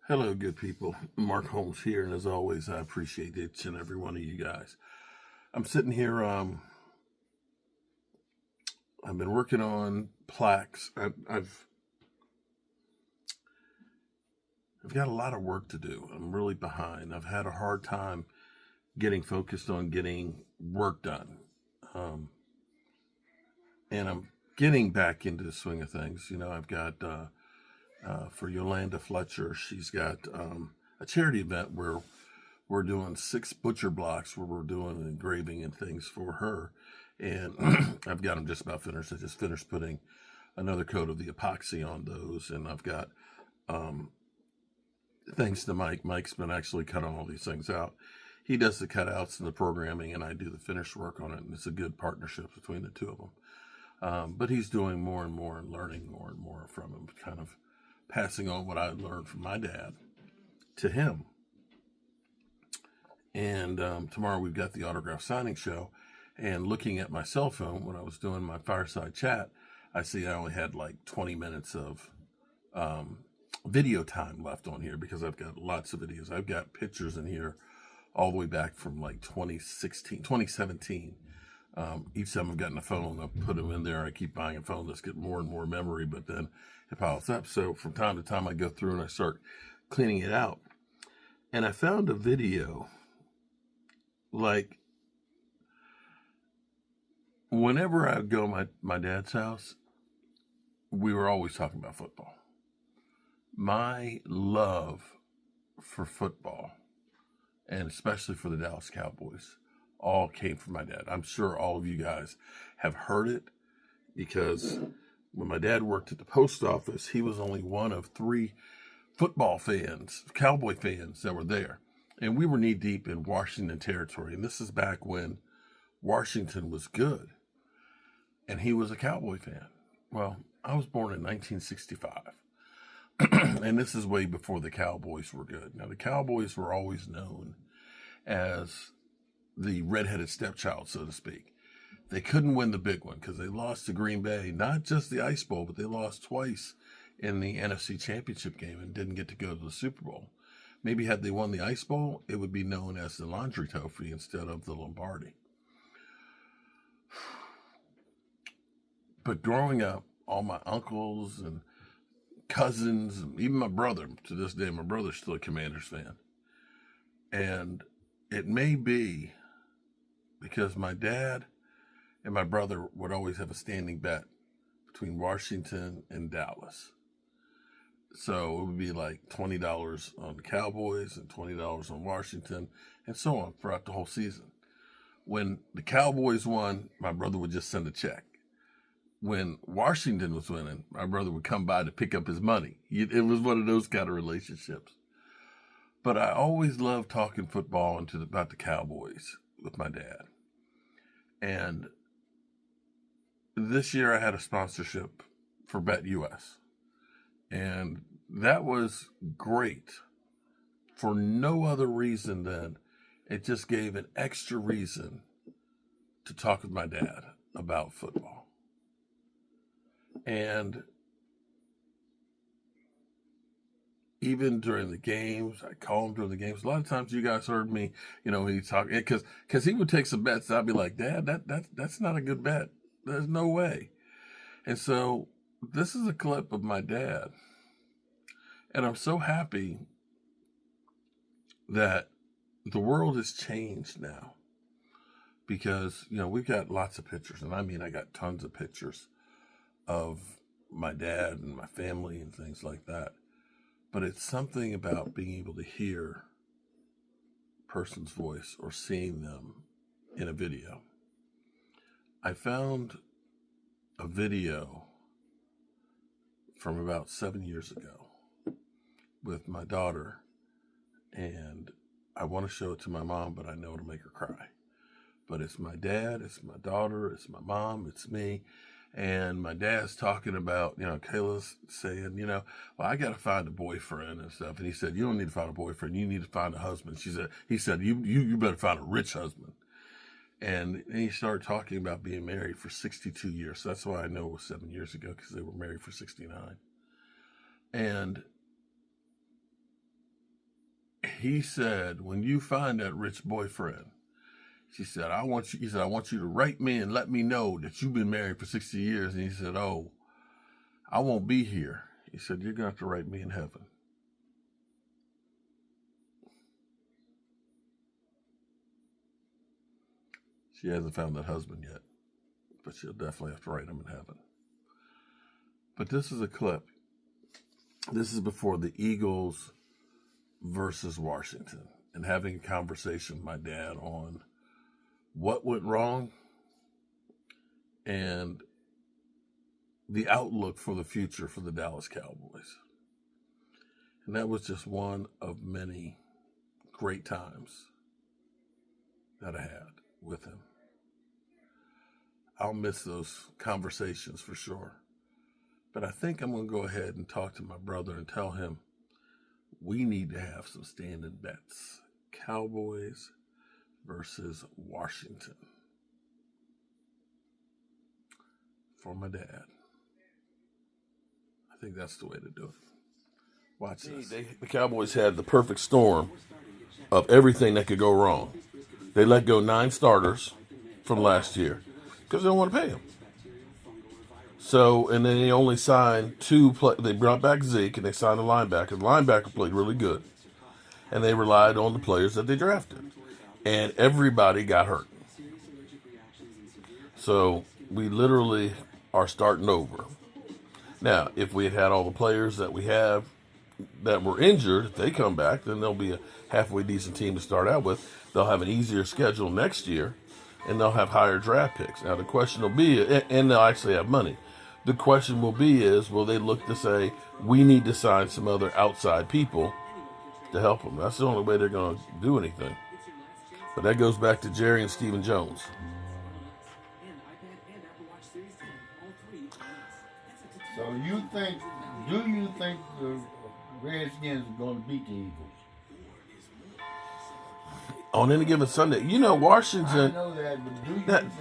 Hello, good people. Mark Holmes here, and as always, I appreciate each and every one of you guys. I'm sitting here. I've been working on plaques. I've got a lot of work to do. I'm really behind. I've had a hard time getting focused on getting work done, and I'm getting back into the swing of things. I've got for Yolanda Fletcher. She's got a charity event where we're doing 6 butcher blocks where we're doing engraving and things for her. And I've got them just about finished. I just finished putting another coat of the epoxy on those. And I've got, thanks to Mike, Mike's been actually cutting all these things out. He does the cutouts and the programming, and I do the finished work on it. And it's a good partnership between the two of them. But he's doing more and more and learning more and more from him, kind of passing on what I learned from my dad to him. And tomorrow we've got the autograph signing show. And looking at my cell phone when I was doing my fireside chat, I see I only had like 20 minutes of video time left on here because I've got lots of videos. I've got pictures in here all the way back from like 2017. Each time I've gotten a phone, I've put them in there. I keep buying a phone that's getting more and more memory, but then it piles up. So from time to time, I go through and I start cleaning it out. And I found a video. Like, whenever I would go to my dad's house, we were always talking about football. My love for football, and especially for the Dallas Cowboys, all came from my dad. I'm sure all of you guys have heard it because when my dad worked at the post office, he was only one of 3 football fans, Cowboy fans that were there. And we were knee deep in Washington territory. And this is back when Washington was good. And he was a Cowboy fan. Well, I was born in 1965. And this is way before the Cowboys were good. Now, the Cowboys were always known as the redheaded stepchild, so to speak. They couldn't win the big one because they lost to Green Bay, not just the Ice Bowl, but they lost twice in the NFC Championship game and didn't get to go to the Super Bowl. Maybe had they won the Ice Bowl, it would be known as the Laundry Trophy instead of the Lombardi. But growing up, all my uncles and cousins, and even my brother, to this day, my brother's still a Commanders fan. And it may be because my dad and my brother would always have a standing bet between Washington and Dallas. So it would be like $20 on the Cowboys and $20 on Washington and so on throughout the whole season. When the Cowboys won, my brother would just send a check. When Washington was winning, my brother would come by to pick up his money. It was one of those kind of relationships. But I always loved talking football and about the Cowboys with my dad. And this year I had a sponsorship for Bet US. And that was great for no other reason than it just gave an extra reason to talk with my dad about football. And even during the games, I call him during the games. A lot of times you guys heard me, he talk because he would take some bets. I'd be like, Dad, that's not a good bet. There's no way. And so this is a clip of my dad. And I'm so happy that the world has changed now because, we've got lots of pictures. And I got tons of pictures of my dad and my family and things like that. But it's something about being able to hear a person's voice or seeing them in a video. I found a video from about 7 years ago with my daughter, and I want to show it to my mom, but I know it'll make her cry. But it's my dad, it's my daughter, it's my mom, it's me. And my dad's talking about, Kayla's saying, well, I got to find a boyfriend and stuff. And he said, you don't need to find a boyfriend. You need to find a husband. He said, you better find a rich husband. And he started talking about being married for 62 years. So that's why I know it was 7 years ago, because they were married for 69. And he said, when you find that rich boyfriend, he said, I want you to write me and let me know that you've been married for 60 years. And he said, oh, I won't be here. He said, you're going to have to write me in heaven. She hasn't found that husband yet, but she'll definitely have to write him in heaven. But this is a clip. This is before the Eagles versus Washington, and having a conversation with my dad on what went wrong and the outlook for the future for the Dallas Cowboys. And that was just one of many great times that I had with him. I'll miss those conversations for sure. But I think I'm going to go ahead and talk to my brother and tell him we need to have some standing bets. Cowboys versus Washington. For my dad. I think that's the way to do it. Watch this. The Cowboys had the perfect storm of everything that could go wrong. They let go 9 starters from last year because they don't want to pay them. So, and then they only signed 2 they brought back Zeke and they signed a linebacker. The linebacker played really good. And they relied on the players that they drafted. And everybody got hurt. So, we literally are starting over. Now, if we had all the players that we have that were injured, if they come back, then they'll be a halfway decent team to start out with. They'll have an easier schedule next year, and they'll have higher draft picks. Now, the question will be, and they'll actually have money. The question will be is, will they look to say, we need to sign some other outside people to help them? That's the only way they're going to do anything. But that goes back to Jerry and Stephen Jones. So do you think the Redskins are going to beat the Eagles? On any given Sunday. You know, Washington. I know that, but do you think...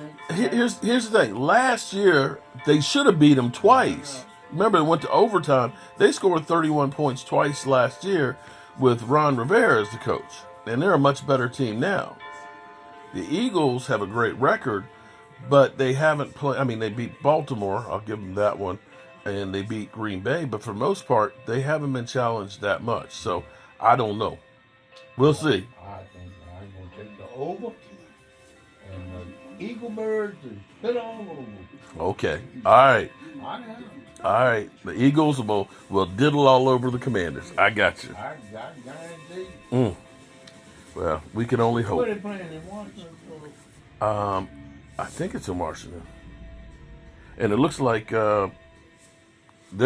Here's the thing. Last year, they should have beat them twice. Remember, they went to overtime. They scored 31 points twice last year with Ron Rivera as the coach. And they're a much better team now. The Eagles have a great record, but they haven't played. I mean, they beat Baltimore. I'll give them that one. And they beat Green Bay. But for the most part, they haven't been challenged that much. So, I don't know. We'll see. I think I'm going to take the over. And the Eagle Birds is spit all over. Okay. All right. I know. All right. The Eagles will diddle all over the Commanders. I got you. I guarantee. Well, we can only hope. What are they playing in Washington? I think it's in Washington. And it looks like they're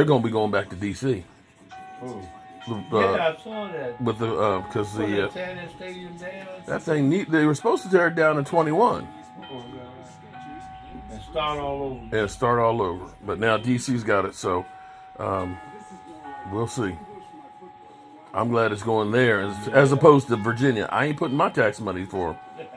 going to be going back to D.C. Oh. Yeah, I saw that. With the because the Tennis Stadium down. that thing they were supposed to tear it down in 21 and start all over. But now DC's got it, so we'll see. I'm glad it's going there as opposed to Virginia. I ain't putting my tax money for them.